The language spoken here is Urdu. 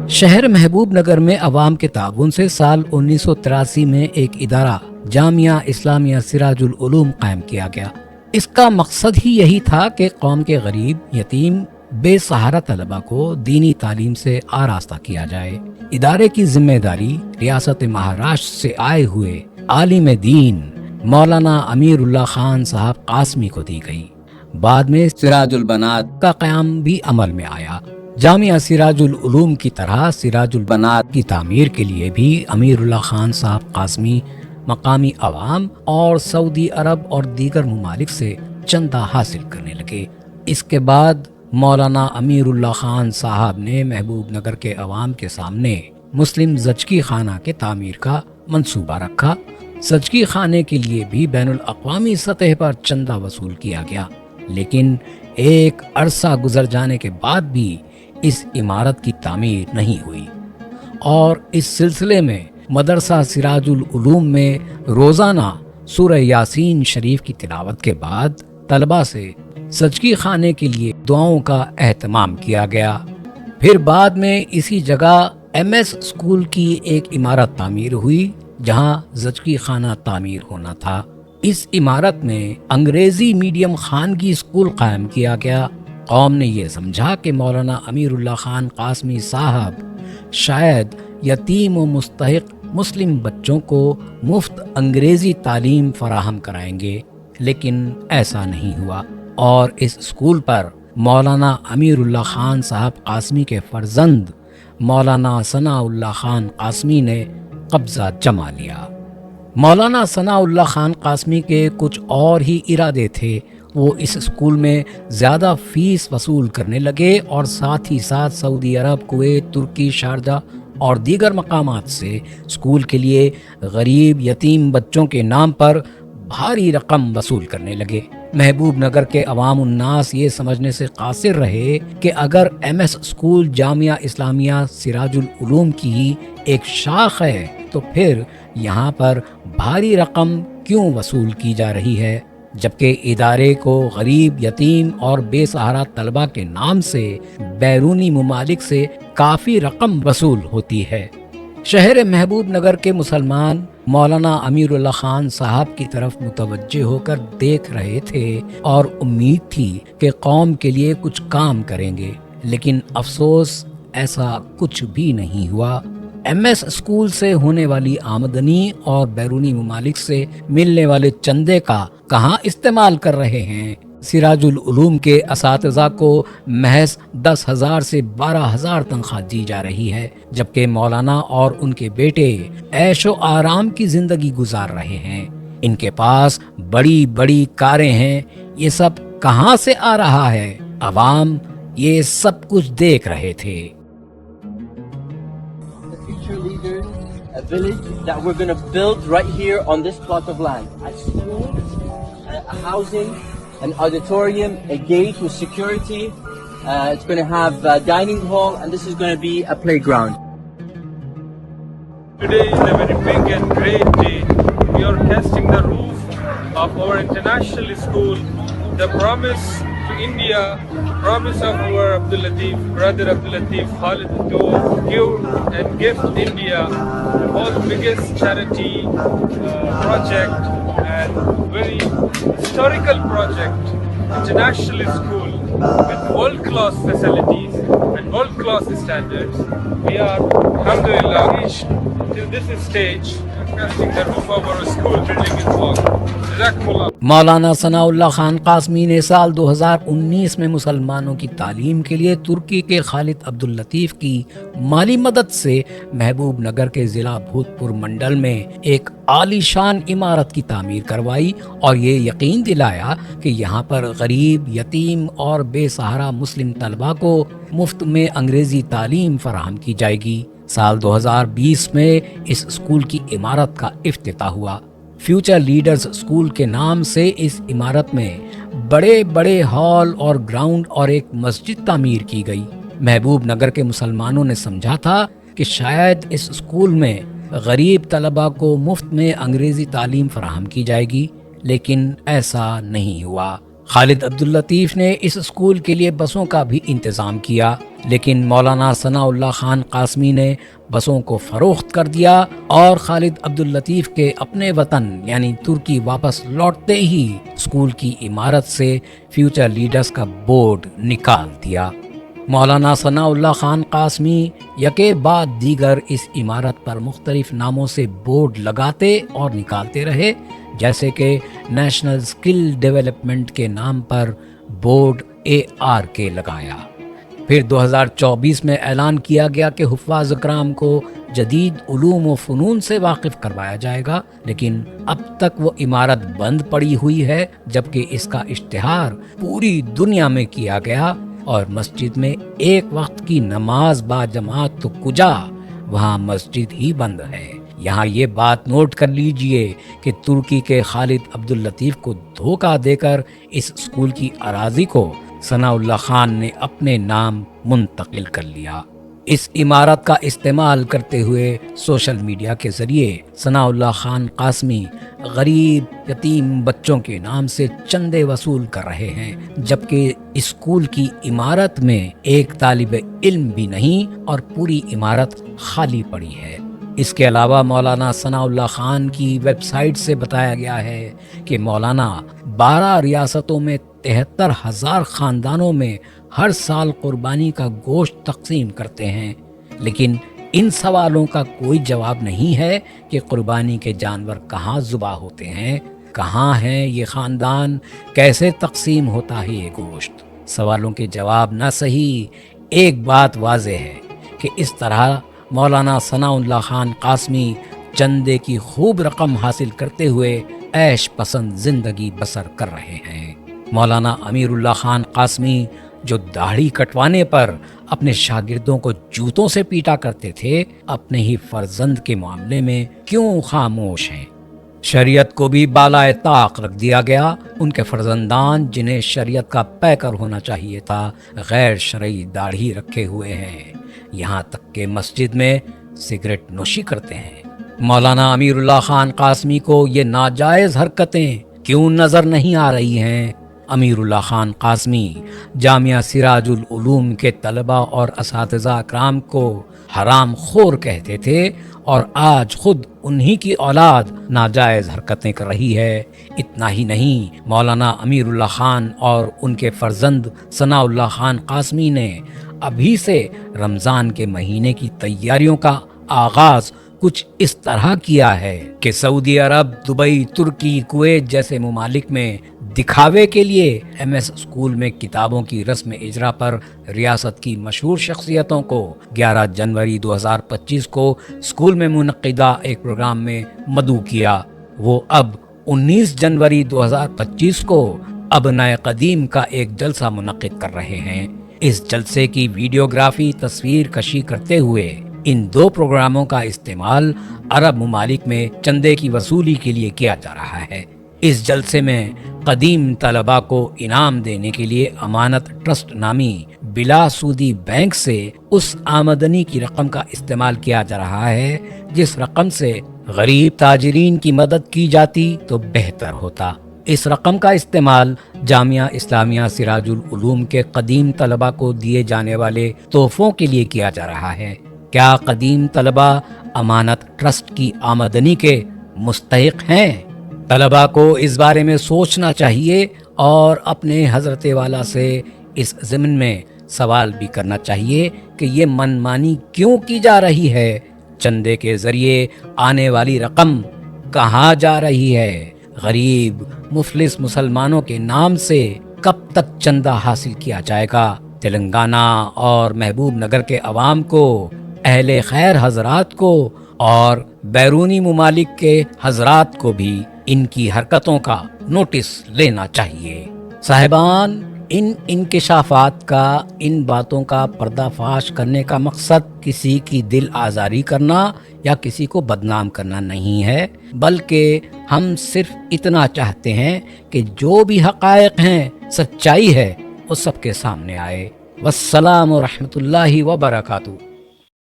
شہر محبوب نگر میں عوام کے تعاون سے سال 1983 میں ایک ادارہ جامعہ اسلامیہ سراج العلوم قائم کیا گیا۔ اس کا مقصد ہی یہی تھا کہ قوم کے غریب، یتیم، بے سہارا طلبہ کو دینی تعلیم سے آراستہ کیا جائے۔ ادارے کی ذمہ داری ریاست مہاراشٹر سے آئے ہوئے عالم دین مولانا امیر اللہ خان صاحب قاسمی کو دی گئی۔ بعد میں سراج البنات کا قیام بھی عمل میں آیا۔ جامعہ سراج العلوم کی طرح سراج البنات کی تعمیر کے لیے بھی امیر اللہ خان صاحب قاسمی مقامی عوام اور سعودی عرب اور دیگر ممالک سے چندہ حاصل کرنے لگے۔ اس کے بعد مولانا امیر اللہ خان صاحب نے محبوب نگر کے عوام کے سامنے مسلم زچگی خانہ کے تعمیر کا منصوبہ رکھا۔ زچگی خانے کے لیے بھی بین الاقوامی سطح پر چندہ وصول کیا گیا، لیکن ایک عرصہ گزر جانے کے بعد بھی اس عمارت کی تعمیر نہیں ہوئی، اور اس سلسلے میں مدرسہ سراج العلوم میں روزانہ سورہ یاسین شریف کی تلاوت کے بعد طلبہ سے زچگی خانے کے لیے دعاؤں کا اہتمام کیا گیا۔ پھر بعد میں اسی جگہ ایم ایس اسکول کی ایک عمارت تعمیر ہوئی جہاں زچگی خانہ تعمیر ہونا تھا۔ اس عمارت میں انگریزی میڈیم خانگی اسکول قائم کیا گیا۔ قوم نے یہ سمجھا کہ مولانا امیر اللہ خان قاسمی صاحب شاید یتیم و مستحق مسلم بچوں کو مفت انگریزی تعلیم فراہم کرائیں گے، لیکن ایسا نہیں ہوا، اور اس اسکول پر مولانا امیر اللہ خان صاحب قاسمی کے فرزند مولانا ثناء اللہ خان قاسمی نے قبضہ جما لیا۔ مولانا ثناء اللہ خان قاسمی کے کچھ اور ہی ارادے تھے۔ وہ اس اسکول میں زیادہ فیس وصول کرنے لگے اور ساتھ ہی ساتھ سعودی عرب، کویت، ترکی، شارجہ اور دیگر مقامات سے اسکول کے لیے غریب یتیم بچوں کے نام پر بھاری رقم وصول کرنے لگے۔ محبوب نگر کے عوام الناس یہ سمجھنے سے قاصر رہے کہ اگر M S school Jamia Islamia سراج العلوم کی ہی ایک شاخ ہے تو پھر یہاں پر بھاری رقم کیوں وصول کی جا رہی ہے، جبکہ ادارے کو غریب، یتیم اور بے سہارا طلبہ کے نام سے بیرونی ممالک سے کافی رقم وصول ہوتی ہے۔ شہر محبوب نگر کے مسلمان مولانا امیر اللہ خان صاحب کی طرف متوجہ ہو کر دیکھ رہے تھے اور امید تھی کہ قوم کے لیے کچھ کام کریں گے، لیکن افسوس ایسا کچھ بھی نہیں ہوا۔ ایم ایس اسکول سے ہونے والی آمدنی اور بیرونی ممالک سے ملنے والے چندے کا کہاں استعمال کر رہے ہیں؟ سراج العلوم کے اساتذہ کو محض 10,000 سے 12,000 تنخواہ دی جا رہی ہے، جبکہ مولانا اور ان کے بیٹے عیش و آرام کی زندگی گزار رہے ہیں۔ ان کے پاس بڑی بڑی کاریں ہیں۔ یہ سب کہاں سے آ رہا ہے؟ عوام یہ سب کچھ دیکھ رہے تھے۔ A village that we're going to build right here on this plot of land. A school, a housing, an auditorium, a gate with security. It's going to have a dining hall, and this is going to be a playground. Today is a very big and great day. We are testing the roof of our international school. The promise to India, promise of our Abdul Latif, brother Abdul Latif Khalid, to give and gift India the most biggest charity project and very historical project, international school with world-class facilities and world-class standards. We are, alhamdulillah, reached till this stage, testing the roof of our school building is on. Jazakumullah. مولانا ثناء اللہ خان قاسمی نے سال 2019 میں مسلمانوں کی تعلیم کے لیے ترکی کے خالد عبد اللطیف کی مالی مدد سے محبوب نگر کے ضلع بھوت پور منڈل میں ایک عالی شان عمارت کی تعمیر کروائی اور یہ یقین دلایا کہ یہاں پر غریب، یتیم اور بے سہارا مسلم طلبہ کو مفت میں انگریزی تعلیم فراہم کی جائے گی۔ سال 2020 میں اس اسکول کی عمارت کا افتتاح ہوا۔ فیوچر لیڈرز اسکول کے نام سے اس عمارت میں بڑے بڑے ہال اور گراؤنڈ اور ایک مسجد تعمیر کی گئی۔ محبوب نگر کے مسلمانوں نے سمجھا تھا کہ شاید اس اسکول میں غریب طلبہ کو مفت میں انگریزی تعلیم فراہم کی جائے گی، لیکن ایسا نہیں ہوا۔ خالد عبداللطیف نے اس اسکول کے لیے بسوں کا بھی انتظام کیا، لیکن مولانا ثناء اللہ خان قاسمی نے بسوں کو فروخت کر دیا اور خالد عبداللطیف کے اپنے وطن یعنی ترکی واپس لوٹتے ہی اسکول کی عمارت سے فیوچر لیڈرز کا بورڈ نکال دیا۔ مولانا ثناء اللہ خان قاسمی یکے بعد دیگر اس عمارت پر مختلف ناموں سے بورڈ لگاتے اور نکالتے رہے، جیسے کہ نیشنل اسکل ڈیولپمنٹ کے نام پر بورڈ ARK لگایا۔ پھر 2024 میں اعلان کیا گیا کہ حفاظ اکرام کو جدید علوم و فنون سے واقف کروایا جائے گا، لیکن اب تک وہ عمارت بند پڑی ہوئی ہے، جبکہ اس کا اشتہار پوری دنیا میں کیا گیا اور مسجد میں ایک وقت کی نماز با جماعت تو کجا، وہاں مسجد ہی بند ہے۔ یہاں یہ بات نوٹ کر لیجئے کہ ترکی کے خالد عبداللطیف کو دھوکہ دے کر اس اسکول کی اراضی کو ثناء اللہ خان نے اپنے نام منتقل کر لیا۔ اس عمارت کا استعمال کرتے ہوئے سوشل میڈیا کے ذریعے ثناء اللہ خان قاسمی غریب یتیم بچوں کے نام سے چندے وصول کر رہے ہیں، جبکہ اسکول کی عمارت میں ایک طالب علم بھی نہیں اور پوری عمارت خالی پڑی ہے۔ اس کے علاوہ مولانا ثناء اللہ خان کی ویب سائٹ سے بتایا گیا ہے کہ مولانا 12 ریاستوں میں 73,000 خاندانوں میں ہر سال قربانی کا گوشت تقسیم کرتے ہیں، لیکن ان سوالوں کا کوئی جواب نہیں ہے کہ قربانی کے جانور کہاں ذبح ہوتے ہیں، کہاں ہیں یہ خاندان، کیسے تقسیم ہوتا ہے یہ گوشت۔ سوالوں کے جواب نہ صحیح، ایک بات واضح ہے کہ اس طرح مولانا ثناء اللہ خان قاسمی چندے کی خوب رقم حاصل کرتے ہوئے عیش پسند زندگی بسر کر رہے ہیں۔ مولانا امیر اللہ خان قاسمی جو داڑھی کٹوانے پر اپنے شاگردوں کو جوتوں سے پیٹا کرتے تھے، اپنے ہی فرزند کے معاملے میں کیوں خاموش ہیں؟ شریعت کو بھی بالائے طاق رکھ دیا گیا۔ ان کے فرزندان جنہیں شریعت کا پیکر ہونا چاہیے تھا، غیر شرعی داڑھی رکھے ہوئے ہیں، یہاں تک کہ مسجد میں سگریٹ نوشی کرتے ہیں۔ مولانا امیر اللہ خان قاسمی کو یہ ناجائز حرکتیں کیوں نظر نہیں آ رہی ہیں؟ امیر اللہ خان قاسمی جامعہ سراج العلوم کے طلباء اور اساتذہ اکرام کو حرام خور کہتے تھے، اور آج خود انہی کی اولاد ناجائز حرکتیں کر رہی ہے۔ اتنا ہی نہیں، مولانا امیر اللہ خان اور ان کے فرزند ثناء اللہ خان قاسمی نے ابھی سے رمضان کے مہینے کی تیاریوں کا آغاز کچھ اس طرح کیا ہے کہ سعودی عرب، دبئی، ترکی، کویت جیسے ممالک میں دکھاوے کے لیے MS اسکول میں کتابوں کی رسم اجرا پر ریاست کی مشہور شخصیتوں کو 11 جنوری 2025 کو اسکول میں منعقدہ ایک پروگرام میں مدعو کیا، وہ اب 19 جنوری 2025 کو ابنائے قدیم کا ایک جلسہ منعقد کر رہے ہیں۔ اس جلسے کی ویڈیوگرافی تصویر کشی کرتے ہوئے ان 2 پروگراموں کا استعمال عرب ممالک میں چندے کی وصولی کے لیے کیا جا رہا ہے۔ اس جلسے میں قدیم طلباء کو انعام دینے کے لیے امانت ٹرسٹ نامی بلا سودی بینک سے اس آمدنی کی رقم کا استعمال کیا جا رہا ہے جس رقم سے غریب تاجرین کی مدد کی جاتی تو بہتر ہوتا۔ اس رقم کا استعمال جامعہ اسلامیہ سراج العلوم کے قدیم طلباء کو دیے جانے والے تحفوں کے لیے کیا جا رہا ہے۔ کیا قدیم طلباء امانت ٹرسٹ کی آمدنی کے مستحق ہیں؟ طلباء کو اس بارے میں سوچنا چاہیے اور اپنے حضرت والا سے اس ضمن میں سوال بھی کرنا چاہیے کہ یہ منمانی کیوں کی جا رہی ہے؟ چندے کے ذریعے آنے والی رقم کہاں جا رہی ہے؟ غریب مفلس مسلمانوں کے نام سے کب تک چندہ حاصل کیا جائے گا؟ تلنگانہ اور محبوب نگر کے عوام کو، اہل خیر حضرات کو اور بیرونی ممالک کے حضرات کو بھی ان کی حرکتوں کا نوٹس لینا چاہیے۔ صاحبان، ان انکشافات کا، ان باتوں کا پردہ فاش کرنے کا مقصد کسی کی دل آزاری کرنا یا کسی کو بدنام کرنا نہیں ہے، بلکہ ہم صرف اتنا چاہتے ہیں کہ جو بھی حقائق ہیں، سچائی ہے، وہ سب کے سامنے آئے۔ والسلام ورحمۃ اللہ وبرکاتہ۔